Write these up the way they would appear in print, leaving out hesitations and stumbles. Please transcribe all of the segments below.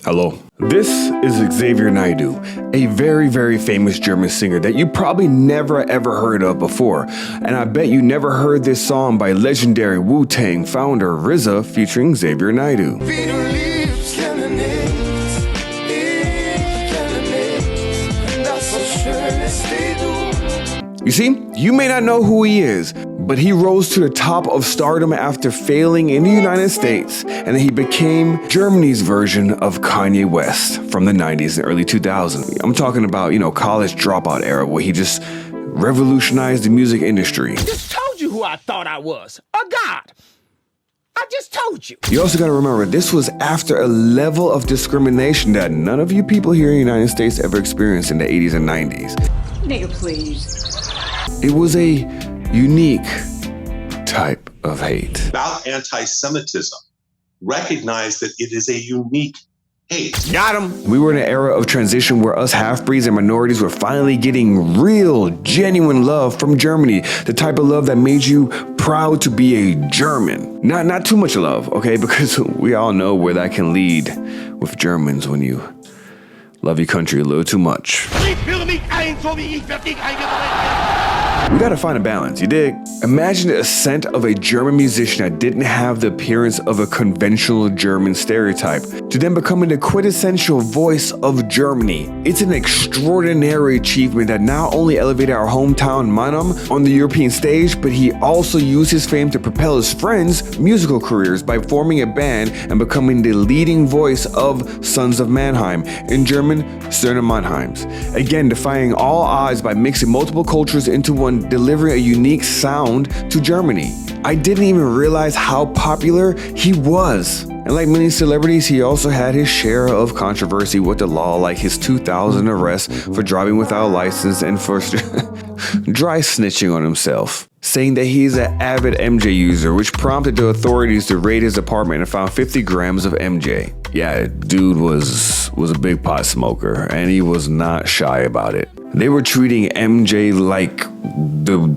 Hello. This is Xavier Naidoo, a very, very famous German singer that you probably never ever heard of before. And I bet you never heard this song by legendary Wu-Tang founder RZA featuring Xavier Naidoo. You see, you may not know who he is, but he rose to the top of stardom after failing in the United States, and he became Germany's version of Kanye West from the 90s and early 2000s. I'm talking about, college dropout era where he just revolutionized the music industry. I just told you who I thought I was, a god. I just told you. You also gotta remember, this was after a level of discrimination that none of you people here in the United States ever experienced in the 80s and 90s. Nigga, please. It was a unique type of hate. About anti-Semitism, recognize that it is a unique hate. Got him! We were in an era of transition where us half-breeds and minorities were finally getting real, genuine love from Germany. The type of love that made you proud to be a German. Not too much love, okay? Because we all know where that can lead with Germans when you love your country a little too much. We gotta find a balance, you dig? Imagine the ascent of a German musician that didn't have the appearance of a conventional German stereotype to then becoming the quintessential voice of Germany. It's an extraordinary achievement that not only elevated our hometown Mannheim on the European stage, but he also used his fame to propel his friends' musical careers by forming a band and becoming the leading voice of Sons of Mannheim, in German, Söhne Mannheims. Again, defying all odds by mixing multiple cultures into one, delivering a unique sound to Germany. I didn't even realize how popular he was. And like many celebrities, he also had his share of controversy with the law, like his 2000 arrest for driving without a license and for dry snitching on himself, saying that he's an avid MJ user, which prompted the authorities to raid his apartment and found 50 grams of MJ. Yeah, dude was a big pot smoker, and he was not shy about it. They were treating MJ like the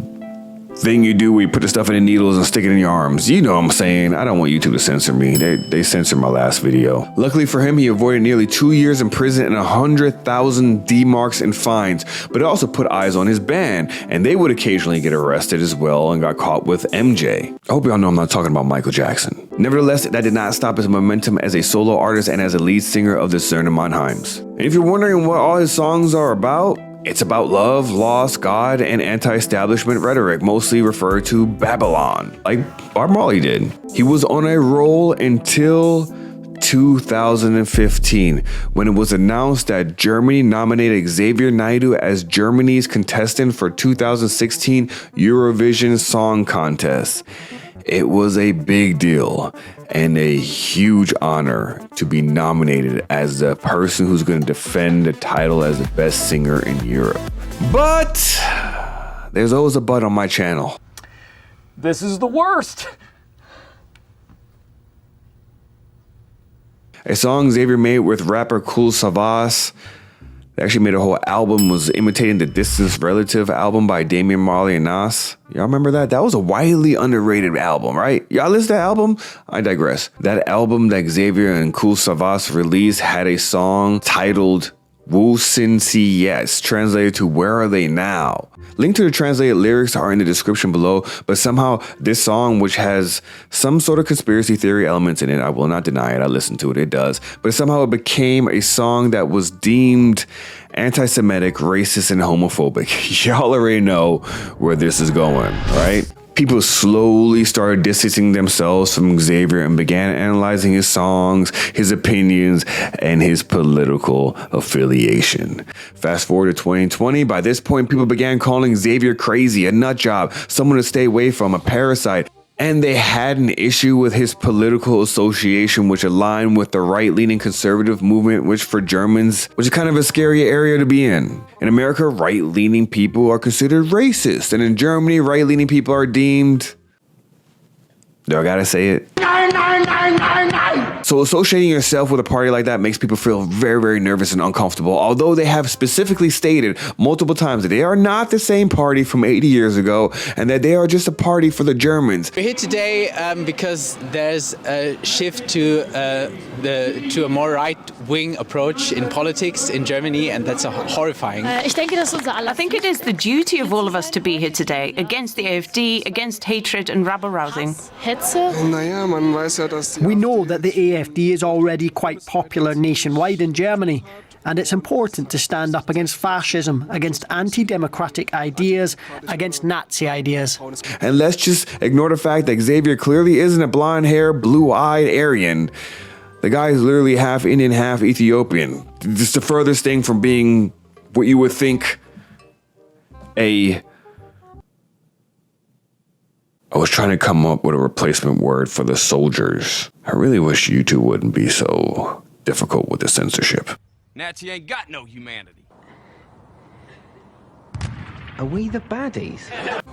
thing you do where you put the stuff in the needles and stick it in your arms. You know what I'm saying. I don't want YouTube to censor me. They censored my last video. Luckily for him, he avoided nearly 2 years in prison and 100,000 D-marks and fines, but it also put eyes on his band, and they would occasionally get arrested as well and got caught with MJ. I hope y'all know I'm not talking about Michael Jackson. Nevertheless, that did not stop his momentum as a solo artist and as a lead singer of the Söhne Mannheims. And if you're wondering what all his songs are about, it's about love, loss, God, and anti-establishment rhetoric, mostly referred to Babylon, like Bob Marley did. He was on a roll until 2015, when it was announced that Germany nominated Xavier Naidoo as Germany's contestant for 2016 Eurovision Song Contest. It was a big deal and a huge honor to be nominated as the person who's going to defend the title as the best singer in Europe. But there's always a but on my channel. This is the worst. A song Xavier made with rapper Kool Savas. They actually made a whole album, was imitating the Distant Relative album by Damian Marley and Nas. Y'all remember that? That was a widely underrated album, right? Y'all listen to that album? I digress. That album that Xavier and Kool Savas released had a song titled Wo sind sie jetzt, translated to Where Are They Now? Link to the translated lyrics are in the description below, but somehow this song, which has some sort of conspiracy theory elements in it, I will not deny it, I listened to it, it does, but somehow it became a song that was deemed anti-Semitic, racist, and homophobic. Y'all already know where this is going, right? People slowly started distancing themselves from Xavier and began analyzing his songs, his opinions, and his political affiliation. Fast forward to 2020, by this point, people began calling Xavier crazy, a nut job, someone to stay away from, a parasite. And they had an issue with his political association, which aligned with the right-leaning conservative movement, which for Germans, which is kind of a scary area to be in. In America, right-leaning people are considered racist. And in Germany, right-leaning people are deemed... Do I gotta say it? So associating yourself with a party like that makes people feel very, very nervous and uncomfortable, although they have specifically stated multiple times that they are not the same party from 80 years ago and that they are just a party for the Germans. We're here today because there's a shift to a more right-wing approach in politics in Germany, and that's horrifying. I think it is the duty of all of us to be here today against the AfD, against hatred and rabble-rousing. We know that the AfD is already quite popular nationwide in Germany, and it's important to stand up against fascism, against anti-democratic ideas, against Nazi ideas. And let's just ignore the fact that Xavier clearly isn't a blonde-haired, blue-eyed Aryan. The guy is literally half Indian, half Ethiopian. Just the furthest thing from being what you would think I was trying to come up with a replacement word for the soldiers. I really wish YouTube wouldn't be so difficult with the censorship. Nazi ain't got no humanity. Are we the baddies?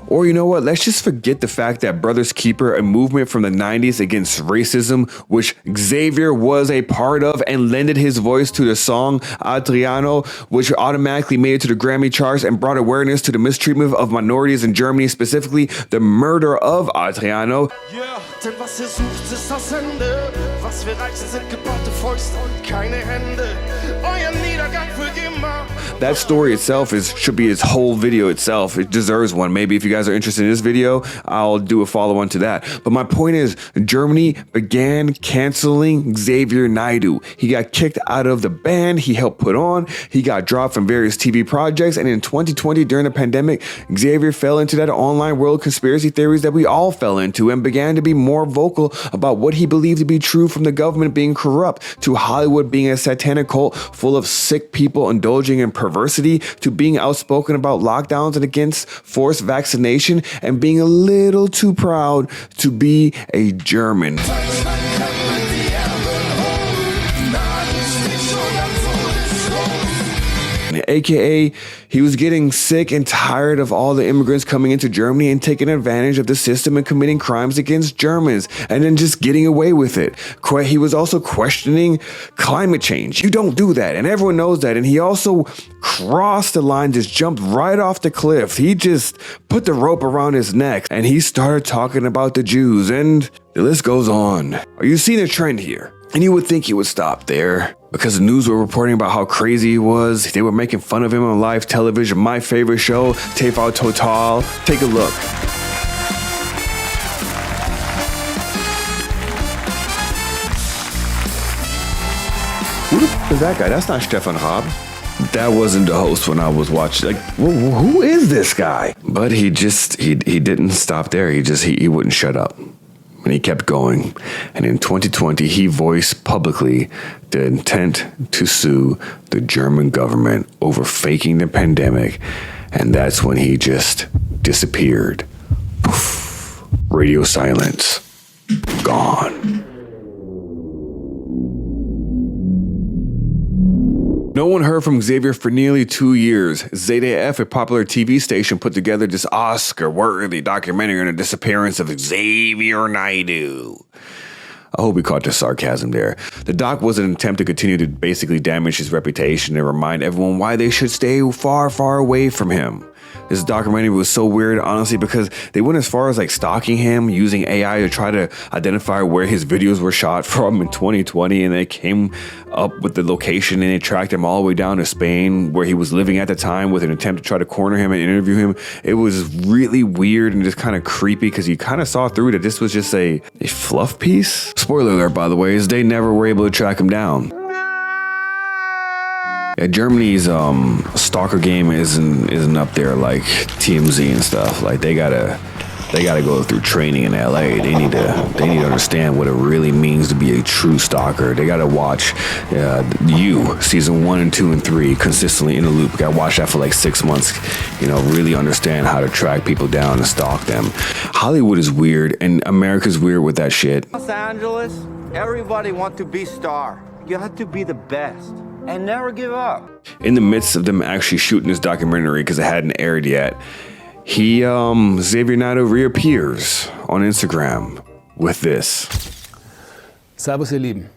Or you know what, let's just forget the fact that Brothers Keeper, a movement from the 90s against racism, which Xavier was a part of and lended his voice to the song Adriano, which automatically made it to the Grammy charts and brought awareness to the mistreatment of minorities in Germany, specifically the murder of Adriano. Yeah, denn was sucht, ist das Ende. Was wir reichen, sind gebaute Fäuste und keine Hände. Euer Niedergang für immer. That story itself should be its whole video itself. It deserves one. Maybe if you guys are interested in this video, I'll do a follow-on to that. But my point is, Germany began canceling Xavier Naidoo. He got kicked out of the band he helped put on. He got dropped from various TV projects. And in 2020, during the pandemic, Xavier fell into that online world conspiracy theories that we all fell into and began to be more vocal about what he believed to be true, from the government being corrupt to Hollywood being a satanic cult full of sick people indulging in perversity, to being outspoken about lockdowns and against forced vaccination, and being a little too proud to be a German. AKA, he was getting sick and tired of all the immigrants coming into Germany and taking advantage of the system and committing crimes against Germans and then just getting away with it. He was also questioning climate change. You don't do that, and everyone knows that. And he also crossed the line, just jumped right off the cliff. He just put the rope around his neck and he started talking about the Jews, and the list goes on. Are you seeing a trend here? And you would think he would stop there, because the news were reporting about how crazy he was. They were making fun of him on live television. My favorite show, TV Total. Take a look. Who the f is that guy? That's not Stefan Raab. That wasn't the host when I was watching. Like, who is this guy? But he didn't stop there. He wouldn't shut up. And he kept going. And in 2020, he voiced publicly the intent to sue the German government over faking the pandemic. And that's when he just disappeared. Poof. Radio silence. Gone. No one heard from Xavier for nearly 2 years. ZDF, a popular TV station, put together this Oscar-worthy documentary on the disappearance of Xavier Naidoo. I hope we caught the sarcasm there. The doc was an attempt to continue to basically damage his reputation and remind everyone why they should stay far, far away from him. This documentary was so weird, honestly, because they went as far as like stalking him, using AI to try to identify where his videos were shot from in 2020, and they came up with the location and they tracked him all the way down to Spain, where he was living at the time, with an attempt to try to corner him and interview him. It was really weird and just kind of creepy, because you kind of saw through that this was just a fluff piece. Spoiler alert, by the way, is they never were able to track him down. Yeah, Germany's stalker game isn't up there like TMZ and stuff. Like they gotta go through training in LA. They need to understand what it really means to be a true stalker. They gotta watch You season 1 and 2 and 3 consistently in the loop. Gotta watch that for like 6 months. Really understand how to track people down and stalk them. Hollywood is weird, and America's weird with that shit. Los Angeles, everybody wants to be star. You have to be the best. And never give up. In the midst of them actually shooting this documentary, because it hadn't aired yet, Xavier Naidoo reappears on Instagram with this. Servus, ihr Lieben.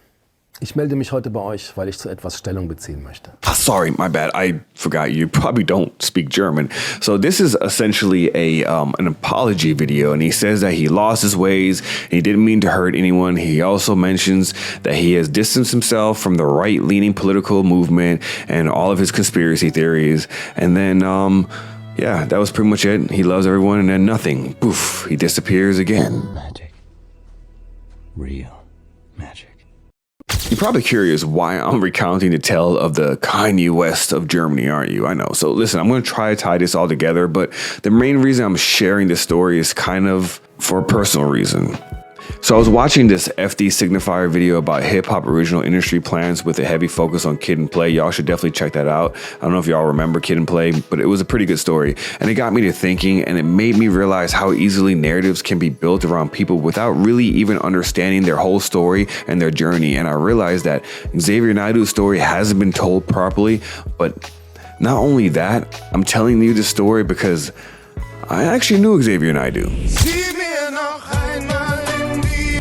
Ich melde mich heute bei euch, weil ich zu etwas Stellung beziehen möchte. Sorry, my bad. I forgot you probably don't speak German. So this is essentially an apology video, and he says that he lost his ways and he didn't mean to hurt anyone. He also mentions that he has distanced himself from the right-leaning political movement and all of his conspiracy theories. And then, yeah, that was pretty much it. He loves everyone, and then nothing. Poof, he disappears again. Magic. Real magic. You're probably curious why I'm recounting the tale of the Kanye West of Germany, aren't you? I know. So listen, I'm going to try to tie this all together, but the main reason I'm sharing this story is kind of for a personal reason. So I was watching this FD Signifier video about hip-hop original industry plans with a heavy focus on Kid and Play. Y'all should definitely check that out. I don't know if y'all remember Kid and Play, but it was a pretty good story. And it got me to thinking, and it made me realize how easily narratives can be built around people without really even understanding their whole story and their journey. And I realized that Xavier Naidoo's story hasn't been told properly, but not only that, I'm telling you this story because I actually knew Xavier Naidoo.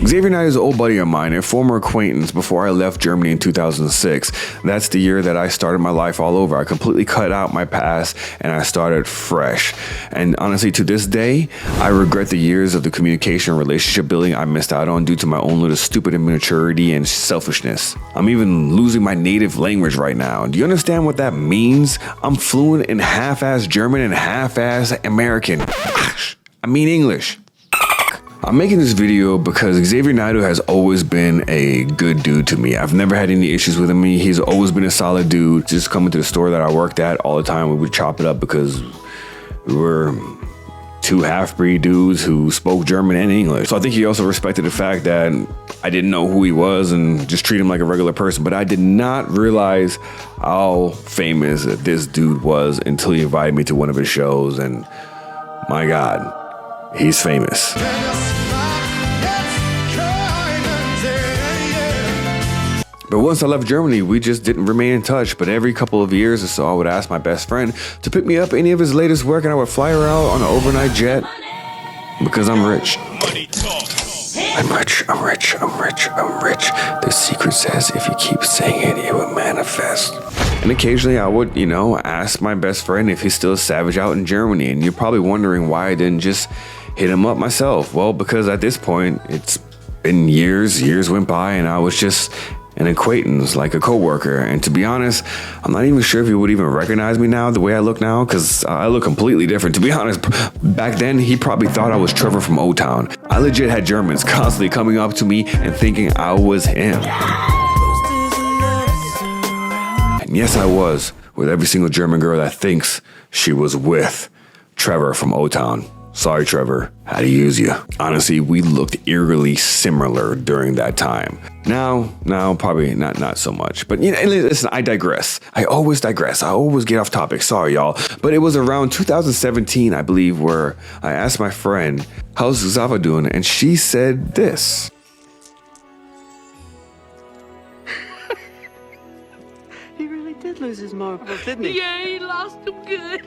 Xavier Naidoo is an old buddy of mine, a former acquaintance before I left Germany in 2006. That's the year that I started my life all over. I completely cut out my past and I started fresh. And honestly, to this day, I regret the years of the communication and relationship building I missed out on due to my own little stupid immaturity and selfishness. I'm even losing my native language right now. Do you understand what that means? I'm fluent in half-ass German and half-ass American. I mean English. I'm making this video because Xavier Naidoo has always been a good dude to me. I've never had any issues with him. He's always been a solid dude. Just coming to the store that I worked at all the time, we would chop it up because we were two half-breed dudes who spoke German and English. So I think he also respected the fact that I didn't know who he was and just treat him like a regular person. But I did not realize how famous this dude was until he invited me to one of his shows. And my God, he's famous. But once I left Germany, we just didn't remain in touch. But every couple of years or so, I would ask my best friend to pick me up any of his latest work, and I would fly her out on an overnight jet because I'm rich. I'm rich, I'm rich, I'm rich, I'm rich. The secret says if you keep saying it, it will manifest. And occasionally I would, ask my best friend if he's still a savage out in Germany. And you're probably wondering why I didn't just hit him up myself. Well, because at this point, it's been years went by, and I was just an acquaintance, like a coworker. And to be honest, I'm not even sure if he would even recognize me now the way I look now, because I look completely different. To be honest, back then, he probably thought I was Trevor from O-Town. I legit had Germans constantly coming up to me and thinking I was him. And yes, I was with every single German girl that thinks she was with Trevor from O-Town. Sorry, Trevor, had to use you. Honestly, we looked eerily similar during that time. Now, probably not so much. But listen, I digress. I always digress. I always get off topic. Sorry, y'all. But it was around 2017, I believe, where I asked my friend, how's Xavier doing? And she said this. He really did lose his marbles, didn't he? Yeah, he lost them good.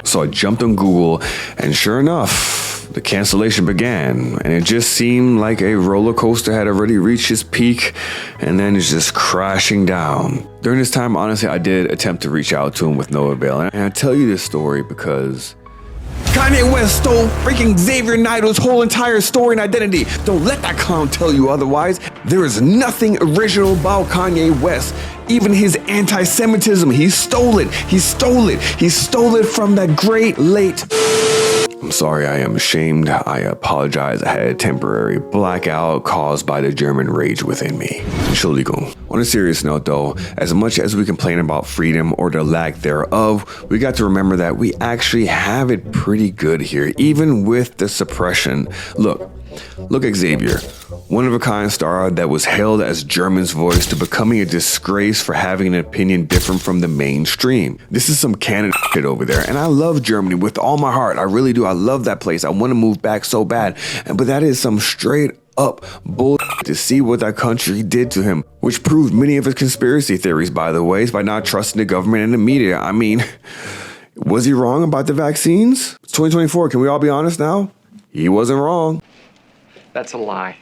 So I jumped on Google, and sure enough, the cancellation began. And it just seemed like a roller coaster had already reached its peak, and then it's just crashing down. During this time, honestly, I did attempt to reach out to him with no avail. And I tell you this story because Kanye West stole freaking Xavier Naidoo's whole entire story and identity. Don't let that clown tell you otherwise. There is nothing original about Kanye West. Even his anti-Semitism, he stole it. He stole it. He stole it from that great late. I'm sorry, I am ashamed. I apologize. I had a temporary blackout caused by the German rage within me. Entschuldigung. On a serious note though, as much as we complain about freedom or the lack thereof, we got to remember that we actually have it pretty good here, even with the suppression. Look at Xavier, one-of-a-kind star that was hailed as German's voice to becoming a disgrace for having an opinion different from the mainstream. This is some canon shit over there, and I love Germany with all my heart. I really do. I love that place. I want to move back so bad, but that is some straight up bull to see what that country did to him, which proved many of his conspiracy theories, by the way, by not trusting the government and the media. I mean, was he wrong about the vaccines? It's 2024. Can we all be honest now? He wasn't wrong. That's a lie.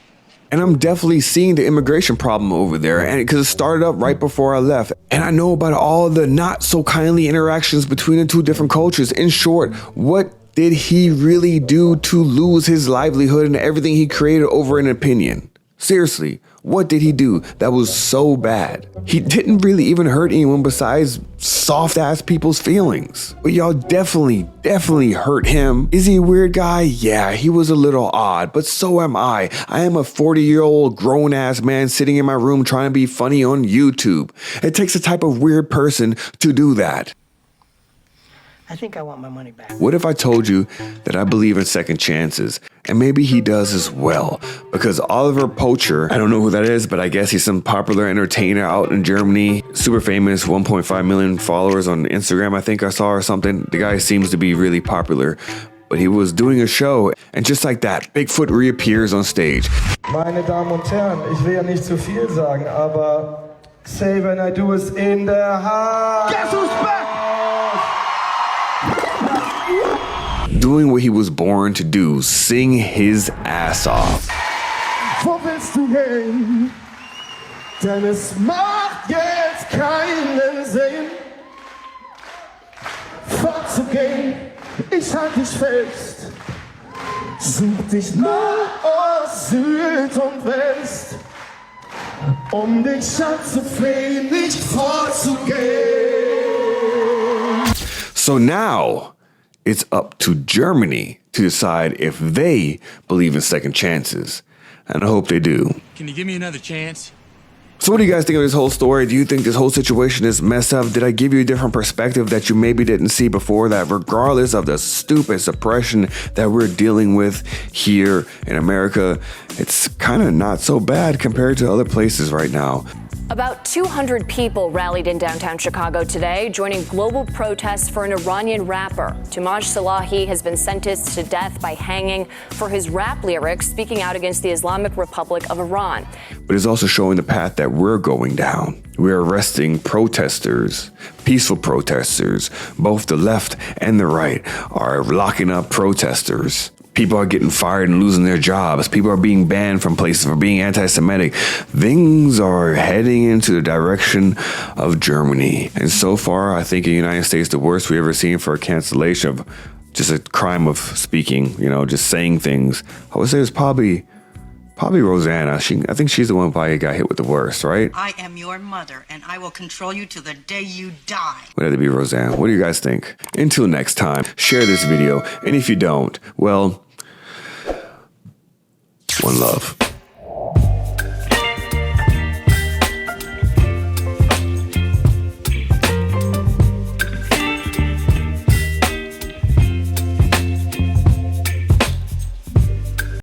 And I'm definitely seeing the immigration problem over there, and because it started up right before I left. And I know about all the not so kindly interactions between the two different cultures. In short, what did he really do to lose his livelihood and everything he created over an opinion? Seriously, what did he do that was so bad? He didn't really even hurt anyone besides soft-ass people's feelings. But y'all definitely hurt him. Is he a weird guy? Yeah, he was a little odd, but so am I. I am a 40-year-old grown-ass man sitting in my room trying to be funny on YouTube. It takes a type of weird person to do that. I think I want my money back. What if I told you that I believe in second chances? And maybe he does as well. Because Oliver Pocher, I don't know who that is, but I guess he's some popular entertainer out in Germany. Super famous, 1.5 million followers on Instagram, I think I saw, or something. The guy seems to be really popular. But he was doing a show, and just like that, Bigfoot reappears on stage. Meine Damen und Herren, ich will ja nicht zu viel sagen, aber Xavier Naidoo ist in der House. Guess who's back? Doing what he was born to do, sing his ass off. Wo willst du gehen? Denn es macht jetzt keinen Sinn, fortzugehen. Ich halt dich fest, such dich nach Ost, Süd und West, dich anzuflehen, nicht vorzugehen. So now, it's up to Germany to decide if they believe in second chances. And I hope they do. Can you give me another chance? So what do you guys think of this whole story? Do you think this whole situation is messed up? Did I give you a different perspective that you maybe didn't see before? That regardless of the stupid suppression that we're dealing with here in America, it's kind of not so bad compared to other places right now. About 200 people rallied in downtown Chicago today, joining global protests for an Iranian rapper. Toomaj Salahi has been sentenced to death by hanging for his rap lyrics, speaking out against the Islamic Republic of Iran. But it's also showing the path that we're going down. We're arresting protesters, peaceful protesters. Both the left and the right are locking up protesters. People are getting fired and losing their jobs. People are being banned from places for being anti-Semitic. Things are heading into the direction of Germany. And so far, I think in the United States, the worst we've ever seen for a cancellation of just a crime of speaking, just saying things. I would say it's probably Rosanna. I think she's the one who probably got hit with the worst, right? I am your mother, and I will control you to the day you die. Would that be Roseanne? What do you guys think? Until next time, share this video. And if you don't, well, one love.